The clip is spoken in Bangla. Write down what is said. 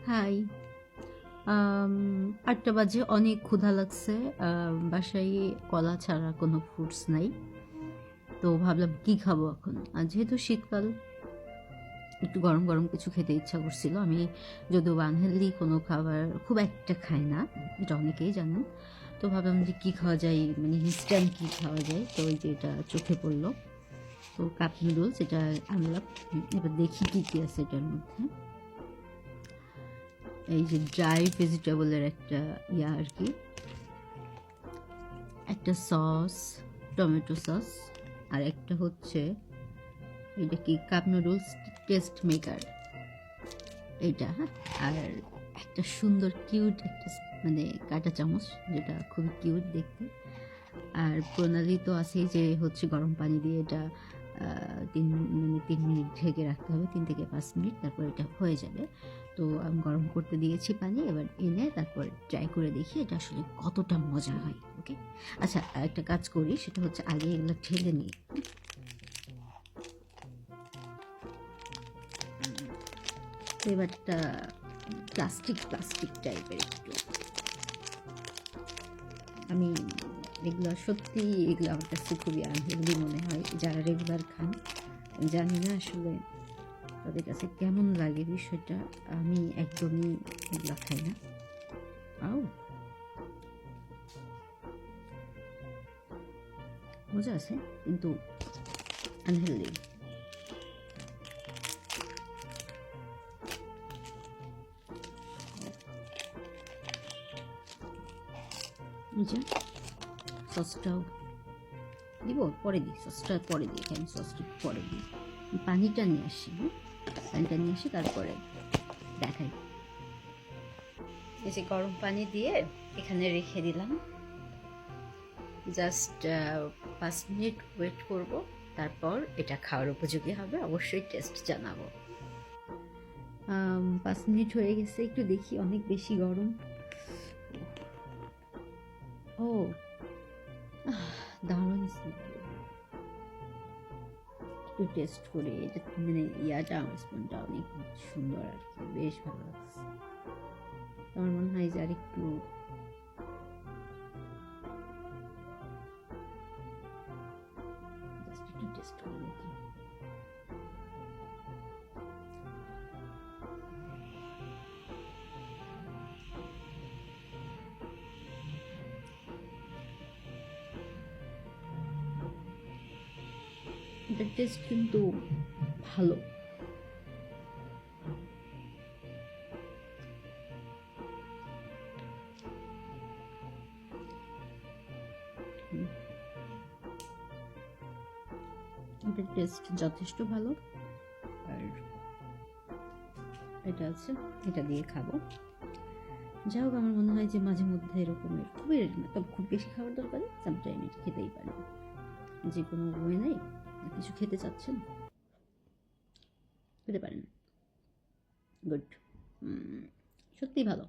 হাই। ৮টা বাজে, অনেক ক্ষুধা লাগছে। বাসায় কলা ছাড়া কোনো ফ্রুটস নাই। তো ভাবলাম কি খাবো এখন? আর যেহেতু শীতকাল, একটু গরম গরম কিছু খেতে ইচ্ছা করছিল। আমি যদিও আনহেলদি কোনো খাবার খুব একটা খাই না, এটা অনেকেই জানেন। তো ভাবলাম যে কী খাওয়া যায়, মানে ইনস্ট্যান্ট কী খাওয়া যায়। তো ওই যে এটা চোখে পড়লো, তো কাপ নুডলস এটা আনলাম। এবার দেখি কী কী আছে এটার মধ্যে। এই যে ড্রাই ভেজিটেবলের একটা আর কি, একটা সস, টমেটো সস, আর একটা হচ্ছে এটা কি কাপ নুডলস টেস্ট মেকার এইটা, হ্যাঁ। আর একটা সুন্দর কিউট একটা মানে কাঁটা চামচ, যেটা খুবই কিউট দেখতে। আর প্রণালী তো আছেই যে হচ্ছে গরম পানি দিয়ে এটা 3 মিনিট ঢেকে রাখতে হবে, 3 থেকে 5 মিনিট, তারপর এটা হয়ে যাবে। তো আমি গরম করতে দিয়েছি পানি, এবার এনে তারপর ট্রাই করে দেখি এটা আসলে কতটা মজা হয়। ওকে, আচ্ছা একটা কাজ করি, সেটা হচ্ছে আগে এগুলো ঢেলে নিই। এবারটা প্লাস্টিক প্লাস্টিক টাইপের একটু, আমি এগুলো সত্যি, এগুলো আমার কাছে খুবই আনহেলদি মনে হয়। যারা রেগুলার খান, জানি না আসলে তাদের কাছে কেমন লাগে বিষয়টা। আমি একদমই এগুলো খাই না। আও, মজা আছে কিন্তু আনহেলদি। যে সসটাও দিব, পরে দিই সসটা, পরে দিই, আমি সসটা পরে দিই। পানিটা নিয়ে আসি, হ্যাঁ, পানিটা নিয়ে আসি, তারপরে দেখাই। এই যে গরম পানি দিয়ে এখানে রেখে দিলাম, জাস্ট 5 মিনিট ওয়েট করব, তারপর এটা খাওয়ার উপযোগী হবে। অবশ্যই টেস্ট জানাবো। 5 মিনিট হয়ে গেছে, একটু দেখি, অনেক বেশি গরম। ও, দারুণ স্মেল। একটু টেস্ট করি এটা, মানে ইয়াটা, আমার স্পুনটা অনেক সুন্দর আর কি, বেশ ভালো লাগছে। আমার মনে হয় যে আর একটু জাস্ট একটু টেস্ট করে দেখি। এটার টেস্ট কিন্তু ভালো। এটার টেস্ট যথেষ্ট ভালো। আর এটা আছে, এটা দিয়ে খাবো। যাই হোক, আমার মনে হয় যে মাঝে মধ্যে এরকমের খুবই, তবে খুব বেশি খাবার দরকারে সামটাইম এটা খেতেই পারে। যে কোনো ওয়ে নাই, কিছু খেতে চাচ্ছেন খেতে পারেন। গুড, সত্যিই ভালো।